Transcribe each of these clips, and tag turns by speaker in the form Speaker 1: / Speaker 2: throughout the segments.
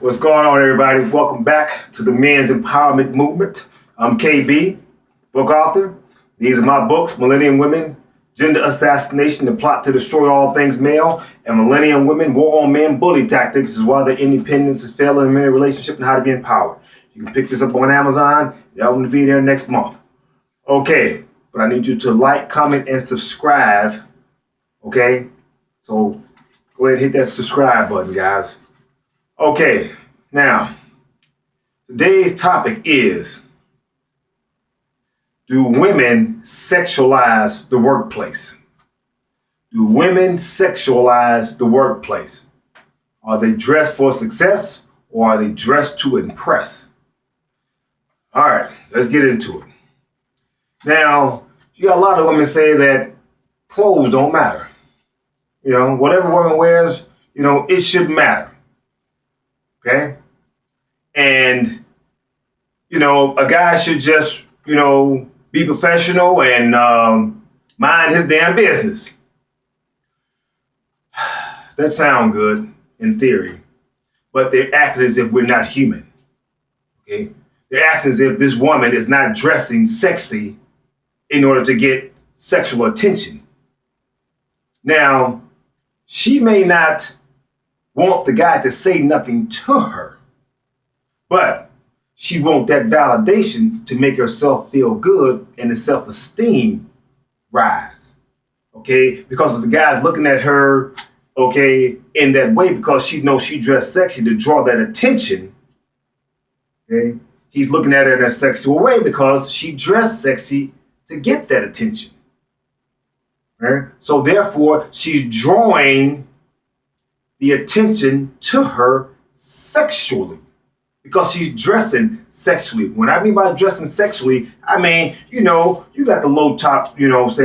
Speaker 1: What's going on, everybody? Welcome back to the Men's Empowerment Movement. I'm KB, book author. These are my books, Millennium Women, Gender Assassination, The Plot to Destroy All Things Male, and Millennium Women, War on Men, Bully Tactics, is why the independence is failing in many relationships and how to be empowered. You can pick this up on Amazon. Y'all want to be there next month. Okay, but I need you to like, comment, and subscribe. Okay, so go ahead and hit that subscribe button, guys. Okay, now, today's topic is, do women sexualize the workplace? Do women sexualize the workplace? Are they dressed for success or are they dressed to impress? All right, let's get into it. Now, you got a lot of women say that clothes don't matter. You know, whatever woman wears, it shouldn't matter. Okay? And, a guy should just, be professional and mind his damn business. That sounds good in theory, but they're acting as if we're not human. Okay? They're acting as if this woman is not dressing sexy in order to get sexual attention. Now, she may not want the guy to say nothing to her, but she wants that validation to make herself feel good and the self-esteem rise. Okay? Because if the guy's looking at her, okay, in that way because she knows she dressed sexy to draw that attention, okay? He's looking at her in a sexual way because she dressed sexy to get that attention. Right? So therefore, she's drawing the attention to her sexually because she's dressing sexually. When I mean by dressing sexually, I mean, you got the low top, you got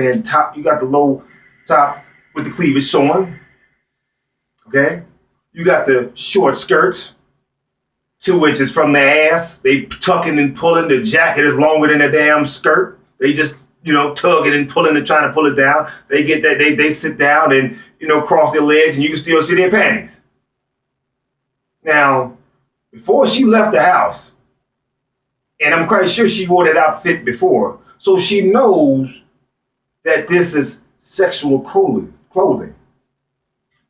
Speaker 1: the low top with the cleavage showing. Okay? You got the short skirts, 2 inches from the ass. They tucking and pulling. The jacket is longer than the damn skirt. They just, tugging and pulling and trying to pull it down. They get that, they sit down and, cross their legs and you can still see their panties. Now, before she left the house, and I'm quite sure she wore that outfit before, so she knows that this is sexual clothing.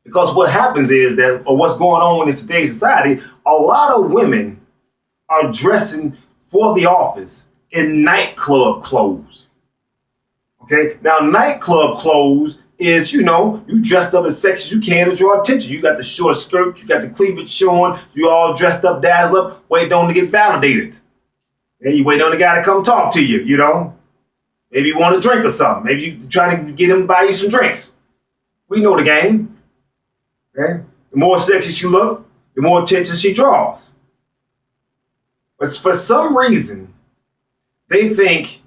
Speaker 1: Because what happens is that, or what's going on in today's society, a lot of women are dressing for the office in nightclub clothes. Okay? Now, nightclub clothes is, you dressed up as sexy as you can to draw attention. You got the short skirt, you got the cleavage showing, you all dressed up, dazzled up, waiting on to get validated. And you wait on the guy to come talk to you, Maybe you want a drink or something. Maybe you're trying to get him to buy you some drinks. We know the game. Okay? The more sexy she looks, the more attention she draws. But for some reason, they think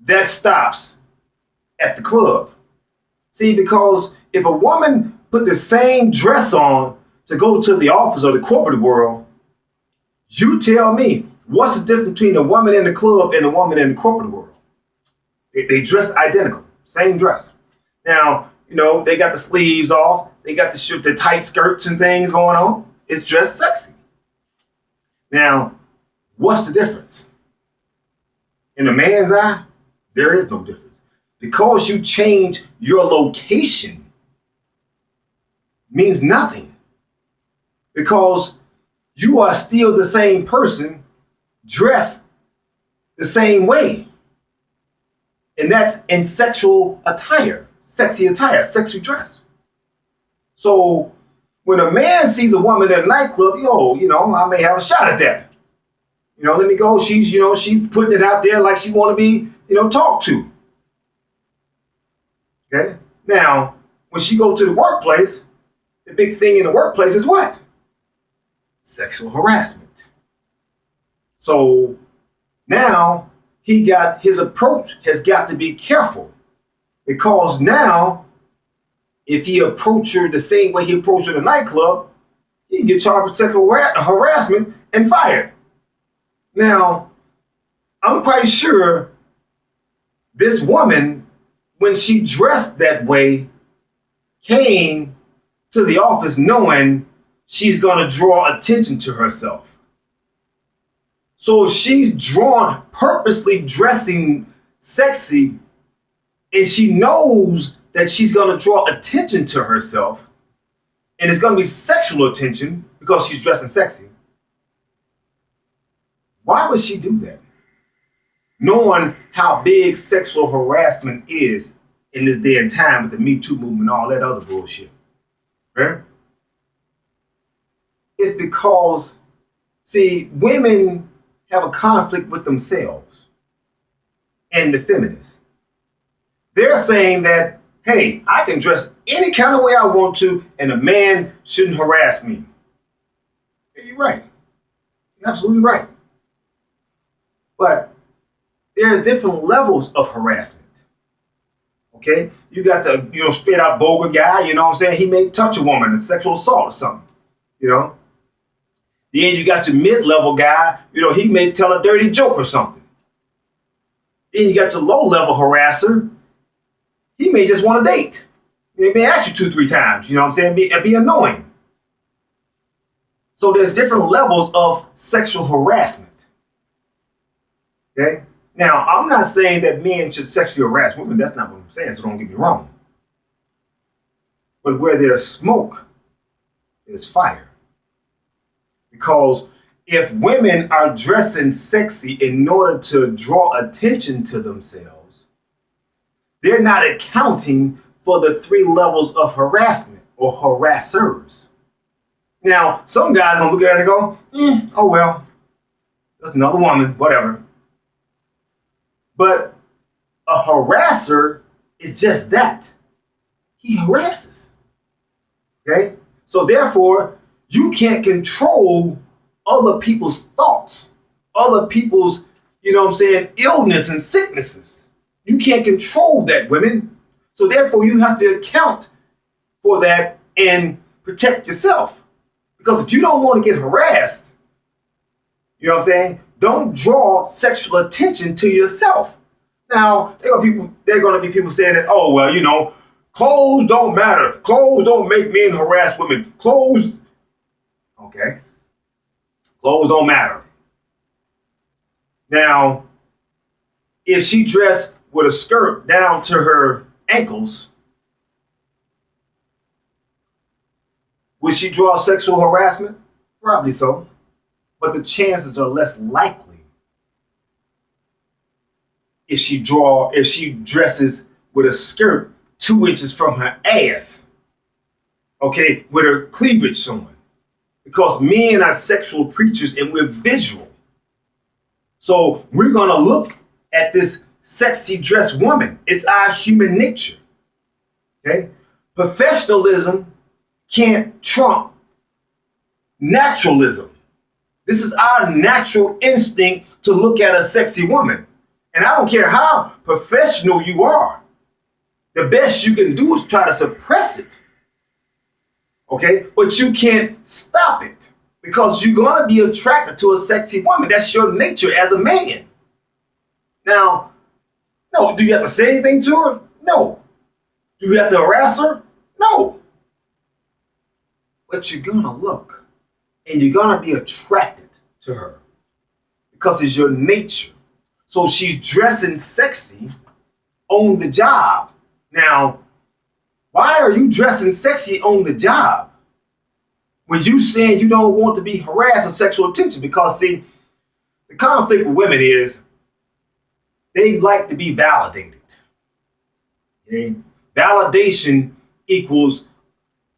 Speaker 1: that stops at the club. See, because if a woman put the same dress on to go to the office or the corporate world, you tell me, what's the difference between a woman in the club and a woman in the corporate world? They dress identical, same dress. Now, they got the sleeves off, they got the tight skirts and things going on. It's dressed sexy. Now, what's the difference? In a man's eye, there is no difference. Because you change your location means nothing. Because you are still the same person dressed the same way. And that's in sexual attire, sexy attire, sexy dress. So when a man sees a woman at a nightclub, I may have a shot at that. Let me go. She's putting it out there like she want to be, talked to. Okay. Now, when she go to the workplace, the big thing in the workplace is what? Sexual harassment. So now his approach has got to be careful because now if he approach her the same way he approached her in the nightclub, he can get charged with sexual harassment and fired. Now, I'm quite sure this woman, when she dressed that way, came to the office knowing she's going to draw attention to herself. So she's purposely dressing sexy, and she knows that she's going to draw attention to herself, and it's going to be sexual attention because she's dressing sexy. Why would she do that? Knowing how big sexual harassment is in this day and time with the Me Too movement and all that other bullshit. Right? It's because, see, women have a conflict with themselves and the feminists. They're saying that, hey, I can dress any kind of way I want to, and a man shouldn't harass me. Yeah, you're right. You're absolutely right. But there are different levels of harassment. Okay? You got the, straight out vulgar guy, you know what I'm saying? He may touch a woman, a sexual assault or something, Then you got your mid-level guy, he may tell a dirty joke or something. Then you got your low-level harasser. He may just want to date. He may ask you 2-3 times, you know what I'm saying? Be annoying. So there's different levels of sexual harassment. Okay? Now, I'm not saying that men should sexually harass women. That's not what I'm saying, so don't get me wrong. But where there's smoke, there's fire. Because if women are dressing sexy in order to draw attention to themselves, they're not accounting for the 3 levels of harassment or harassers. Now, some guys are going to look at it and go, oh well, that's another woman, whatever. But a harasser is just that. He harasses. Okay? So therefore, you can't control other people's thoughts, other people's, illness and sicknesses. You can't control that, women. So therefore, you have to account for that and protect yourself. Because if you don't want to get harassed, don't draw sexual attention to yourself. Now, there are going to be people saying that, oh, well, clothes don't matter. Clothes don't make men harass women. Clothes, okay. Clothes don't matter. Now, if she dressed with a skirt down to her ankles, would she draw sexual harassment? Probably so. But the chances are less likely if she dresses with a skirt 2 inches from her ass, okay, with her cleavage showing. Because men are sexual creatures and we're visual. So we're going to look at this sexy dressed woman. It's our human nature. Okay? Professionalism can't trump naturalism. This is our natural instinct to look at a sexy woman. And I don't care how professional you are. The best you can do is try to suppress it. Okay? But you can't stop it because you're going to be attracted to a sexy woman. That's your nature as a man. Now, no, do you have to say anything to her? No. Do you have to harass her? No. But you're going to look and you're going to be attracted to her because it's your nature. So she's dressing sexy on the job. Now, why are you dressing sexy on the job when you saying you don't want to be harassed or sexual attention? Because, see, the conflict with women is they like to be validated. Okay? Validation equals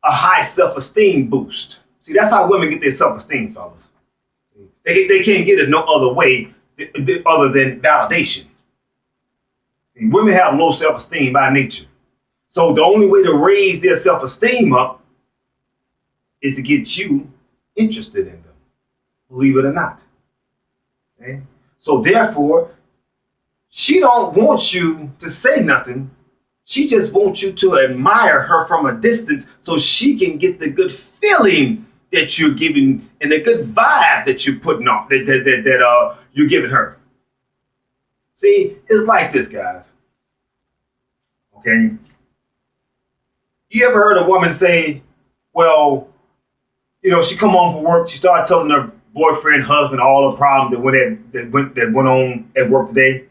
Speaker 1: a high self-esteem boost. See, that's how women get their self-esteem, fellas. They can't get it no other way other than validation. And women have low self-esteem by nature. So the only way to raise their self-esteem up is to get you interested in them, believe it or not. Okay? So therefore, she don't want you to say nothing. She just wants you to admire her from a distance so she can get the good feeling that you're giving and the good vibe that you're putting off, that you're giving her. See, it's like this, guys. Okay? You ever heard a woman say, well, She come home from work. She started telling her boyfriend, husband, all the problems that went on at work today.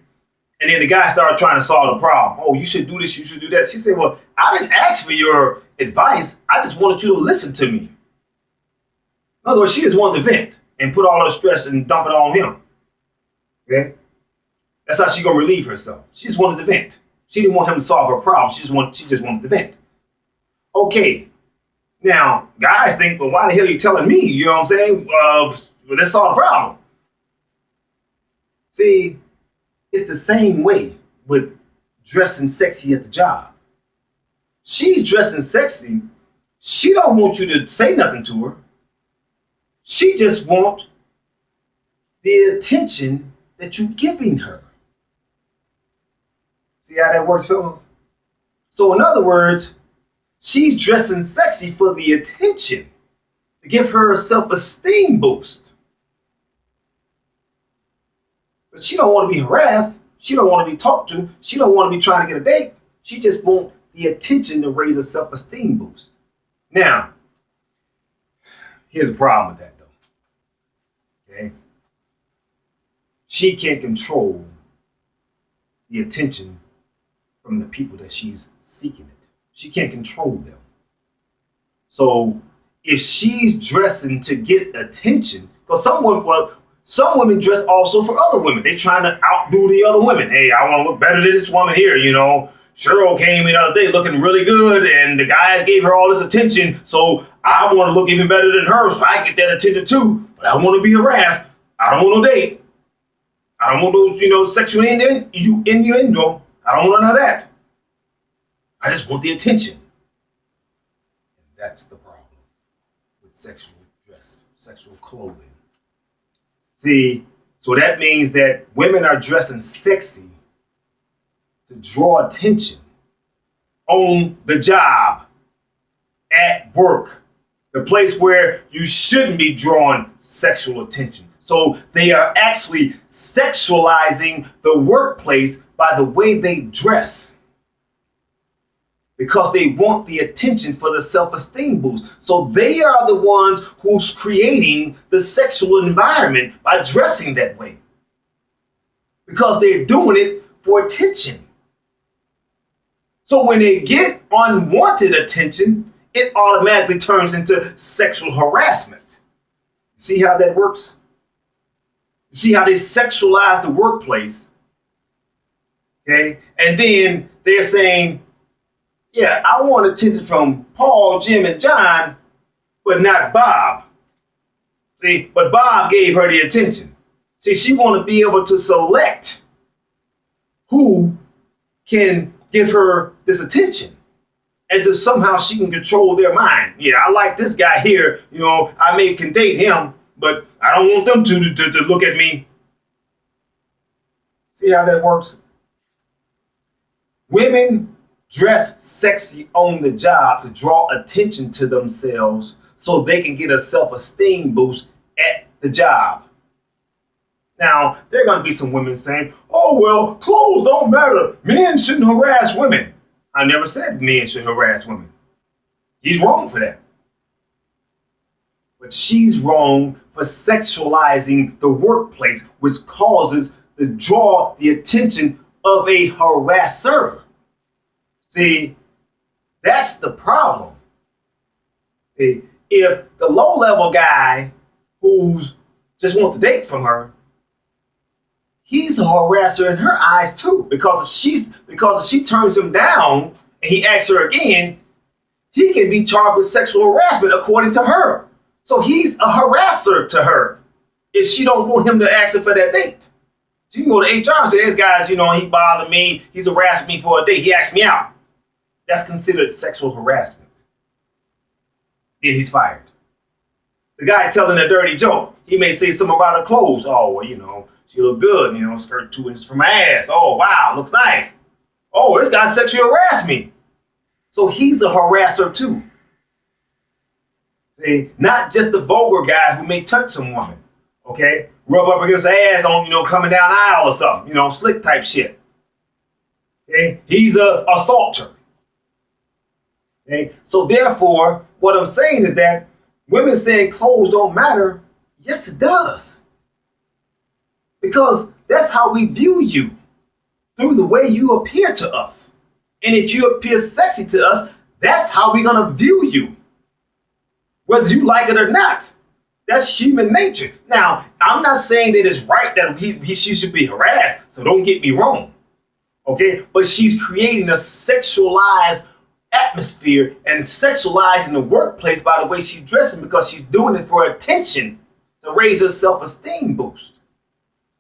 Speaker 1: And then the guy started trying to solve the problem. Oh, you should do this. You should do that. She said, well, I didn't ask for your advice. I just wanted you to listen to me. In other words, she just wanted to vent and put all her stress and dump it on him. Okay? That's how she gonna relieve herself. She just wanted to vent. She didn't want him to solve her problem. She just wanted to vent. Okay. Now, guys think, well, why the hell are you telling me? You know what I'm saying? Well, let's solve the problem. See, it's the same way with dressing sexy at the job. She's dressing sexy. She don't want you to say nothing to her. She just wants the attention that you're giving her. See how that works, fellas? So in other words, she's dressing sexy for the attention, to give her a self-esteem boost. But she don't want to be harassed. She don't want to be talked to. She don't want to be trying to get a date. She just wants the attention to raise a self-esteem boost. Now, here's a problem with that, though. Okay? She can't control the attention from the people that she's seeking it. She can't control them. So if she's dressing to get attention, because some women dress also for other women. They're trying to outdo the other women. Hey, I want to look better than this woman here, Cheryl came in the other day looking really good, and the guys gave her all this attention, so I want to look even better than her, so I get that attention too. But I want to be harassed. I don't want no date. I don't want those, sexual innuendo. I don't want none of that. I just want the attention. And that's the problem with sexual dress, sexual clothing. See, so that means that women are dressing sexy to draw attention on the job, at work, the place where you shouldn't be drawing sexual attention. So they are actually sexualizing the workplace by the way they dress, because they want the attention for the self-esteem boost. So they are the ones who's creating the sexual environment by dressing that way, because they're doing it for attention. So when they get unwanted attention, it automatically turns into sexual harassment. See how that works? See how they sexualize the workplace? Okay? And then they're saying, yeah, I want attention from Paul, Jim, and John, but not Bob. See, but Bob gave her the attention. See, she want to be able to select who can give her this attention, as if somehow she can control their mind. Yeah, I like this guy here. I can date him, but I don't want them to look at me. See how that works? Women dress sexy on the job to draw attention to themselves so they can get a self-esteem boost at the job. Now, there are going to be some women saying, oh, well, clothes don't matter. Men shouldn't harass women. I never said men should harass women. He's wrong for that. But she's wrong for sexualizing the workplace, which causes to draw the attention of a harasser. See, that's the problem. See, if the low-level guy who's just wants to date from her, he's a harasser in her eyes too, because if she turns him down and he asks her again, he can be charged with sexual harassment according to her. So he's a harasser to her if she don't want him to ask her for that date. She can go to HR and say, this guy's, he bothered me, he's harassed me for a date, he asked me out. That's considered sexual harassment. Then he's fired. The guy telling a dirty joke, he may say something about her clothes. Oh, well, she look good, skirt 2 inches from my ass. Oh, wow, looks nice. Oh, this guy sexually harassed me. So he's a harasser too. See, not just the vulgar guy who may touch some woman, okay? Rub up against her ass on, coming down the aisle or something, slick type shit. Okay? He's a assaulter. Okay? So therefore, what I'm saying is that Women saying clothes don't matter. Yes, it does. Because that's how we view you, through the way you appear to us. And if you appear sexy to us, that's how we're going to view you, whether you like it or not. That's human nature. Now, I'm not saying that it's right that she should be harassed, so don't get me wrong. Okay? But she's creating a sexualized atmosphere and sexualizing the workplace by the way she's dressing, because she's doing it for attention to raise her self-esteem boost.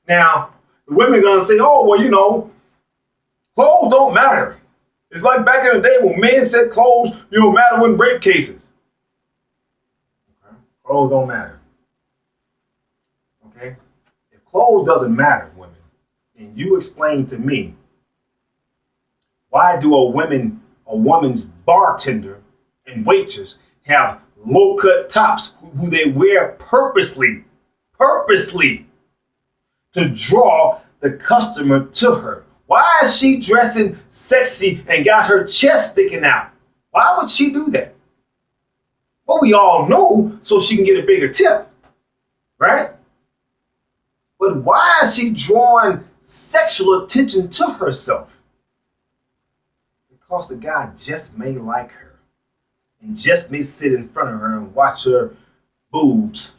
Speaker 1: Now, the women are going to say, oh, well, clothes don't matter. It's like back in the day when men said clothes, matter in rape cases. Okay. Clothes don't matter. Okay? If clothes doesn't matter, women, and you explain to me, why do a woman's bartender and waitress have low-cut tops who they wear purposely to draw the customer to her? Why is she dressing sexy and got her chest sticking out? Why would she do that? Well, we all know so she can get a bigger tip, right? But why is she drawing sexual attention to herself? Because the guy just may like her and just may sit in front of her and watch her boobs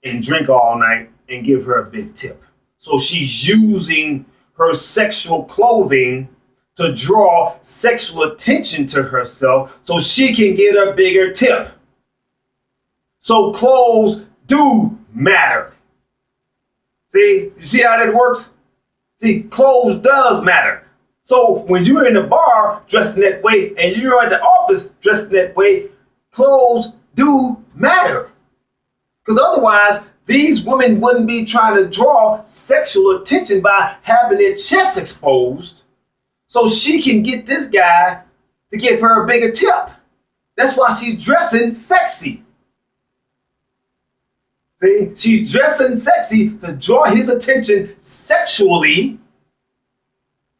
Speaker 1: and drink all night and give her a big tip. So she's using her sexual clothing to draw sexual attention to herself so she can get a bigger tip. So clothes do matter. See, you see how that works? See, clothes does matter. So when you're in the bar dressed in that way and you're at the office dressed in that way, clothes do matter. Because otherwise, these women wouldn't be trying to draw sexual attention by having their chest exposed so she can get this guy to give her a bigger tip. That's why she's dressing sexy. See, she's dressing sexy to draw his attention sexually.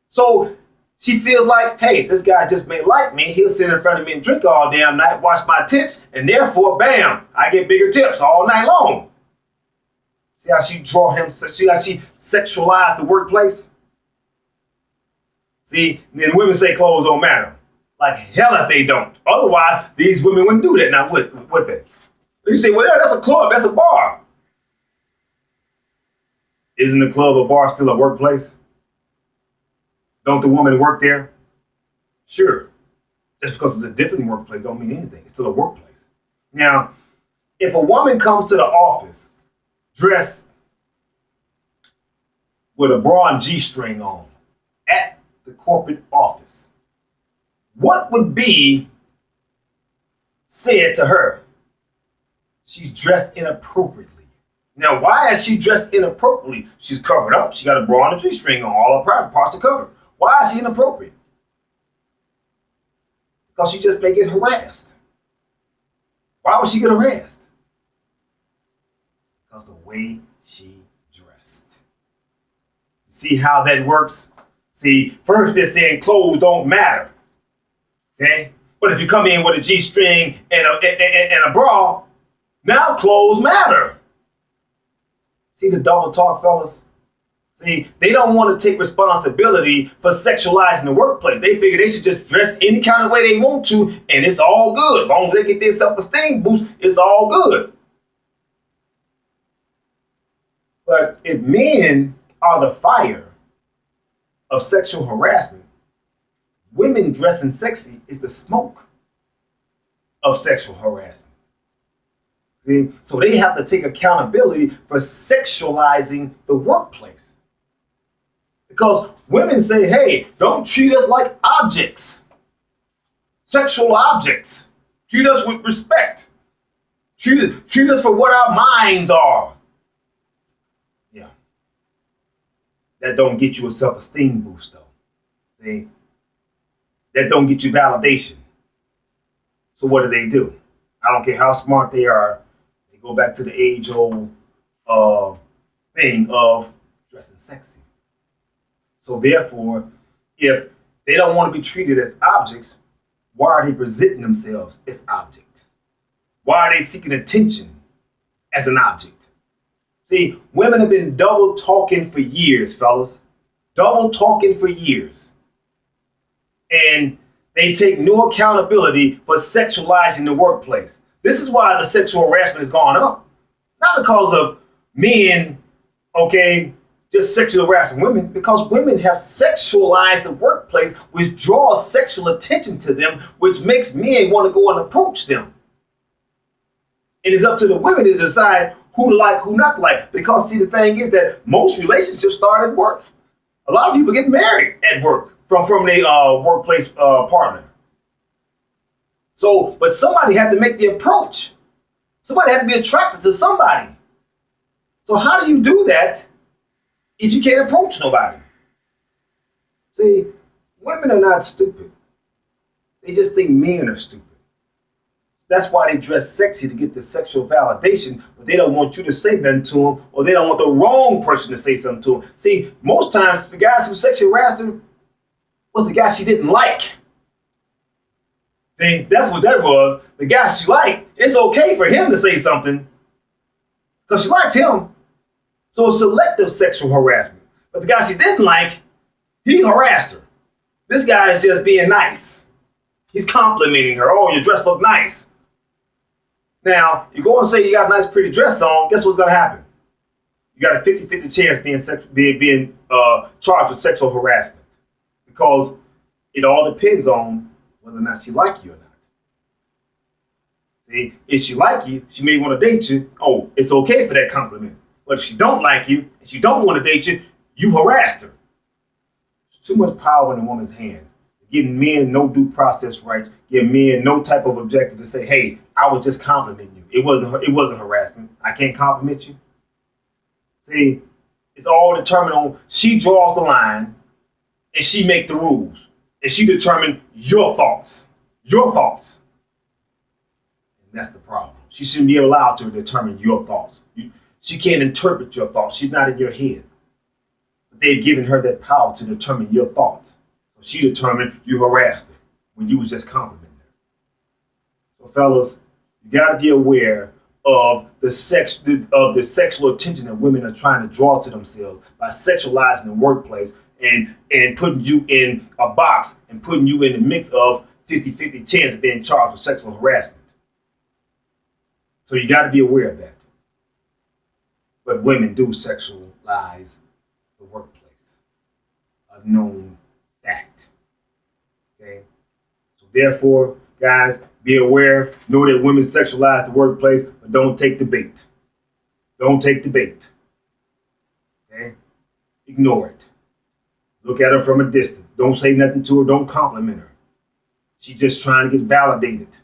Speaker 1: So she feels like, hey, this guy just may like me. He'll sit in front of me and drink all damn night, watch my tits, and therefore, bam, I get bigger tips all night long. See how she draw him? See how she sexualized the workplace? See, then women say clothes don't matter. Like hell if they don't. Otherwise, these women wouldn't do that. Now, would they? You say, well, yeah, that's a club, that's a bar. Isn't a club or bar still a workplace? Don't the woman work there? Sure. Just because it's a different workplace don't mean anything. It's still a workplace. Now, if a woman comes to the office dressed with a bra and G-string on at the corporate office, what would be said to her? She's dressed inappropriately. Now, why is she dressed inappropriately? She's covered up. She got a bra and a G-string on. All her private parts are covered. Why is she inappropriate? Because she just may get harassed. Why would she get harassed? Because the way she dressed. See how that works? See, first they're saying clothes don't matter. Okay? But if you come in with a G-string and a bra, now clothes matter. See the double talk, fellas? See, they don't want to take responsibility for sexualizing the workplace. They figure they should just dress any kind of way they want to, and it's all good. As long as they get their self-esteem boost, it's all good. But if men are the fire of sexual harassment, women dressing sexy is the smoke of sexual harassment. See? So they have to take accountability for sexualizing the workplace. Because women say, hey, don't treat us like objects, sexual objects. Treat us with respect. Treat us for what our minds are. Yeah. That don't get you a self-esteem boost, though. See? That don't get you validation. So what do? I don't care how smart they are. They go back to the age-old thing of dressing sexy. So therefore, if they don't want to be treated as objects, why are they presenting themselves as objects? Why are they seeking attention as an object? See, women have been double talking for years, fellas. Double talking for years. And they take no accountability for sexualizing the workplace. This is why the sexual harassment has gone up. Not because of men, okay, just sexually harassing women, because women have sexualized the workplace, which draws sexual attention to them, which makes men want to go and approach them. It is up to the women to decide who to like, who not to like. Because, see, the thing is that most relationships start at work. A lot of people get married at work from their workplace partner. So, but somebody had to make the approach. Somebody had to be attracted to somebody. So how do you do that if you can't approach nobody? See, women are not stupid. They just think men are stupid. That's why they dress sexy, to get the sexual validation, but they don't want you to say nothing to them, or they don't want the wrong person to say something to them. See, most times the guys who sexually harassed her was the guy she didn't like. See, that's what that was. The guy she liked, it's okay for him to say something because she liked him. So it's selective sexual harassment. But the guy she didn't like, he harassed her. This guy is just being nice. He's complimenting her. Oh, your dress look nice. Now, you go and say you got a nice, pretty dress on, guess what's going to happen? You got a 50-50 chance being charged with sexual harassment, because it all depends on whether or not she like you or not. See, if she like you, she may want to date you. Oh, it's okay for that compliment. But if she don't like you and she don't want to date you, you harassed her. There's too much power in a woman's hands. Giving men no due process rights, giving men no type of objective to say, hey, I was just complimenting you. It wasn't harassment. I can't compliment you. See, it's all determined on, she draws the line and she make the rules. And she determine your thoughts. Your thoughts. And that's the problem. She shouldn't be allowed to determine your thoughts. She can't interpret your thoughts. She's not in your head. But they've given her that power to determine your thoughts. So she determined you harassed her when you was just complimenting her. So fellas, you got to be aware of the sexual attention that women are trying to draw to themselves by sexualizing the workplace and putting you in a box and putting you in the mix of 50-50 chance of being charged with sexual harassment. So you got to be aware of that. But women do sexualize the workplace. A known fact. Okay? So therefore, guys, be aware. Know that women sexualize the workplace, but don't take the bait. Don't take the bait. Okay? Ignore it. Look at her from a distance. Don't say nothing to her. Don't compliment her. She's just trying to get validated.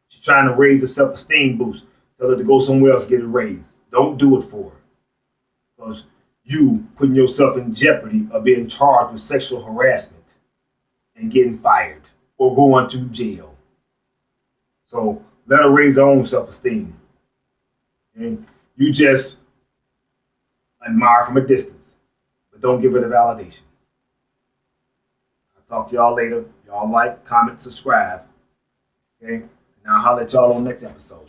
Speaker 1: She's trying to raise her self-esteem boost. Tell her to go somewhere else and get it raised. Don't do it for her. Because you putting yourself in jeopardy of being charged with sexual harassment and getting fired or going to jail. So let her raise her own self-esteem. And you just admire from a distance, but don't give her the validation. I'll talk to y'all later. Y'all like, comment, subscribe. Okay? And I'll holler at y'all on the next episode.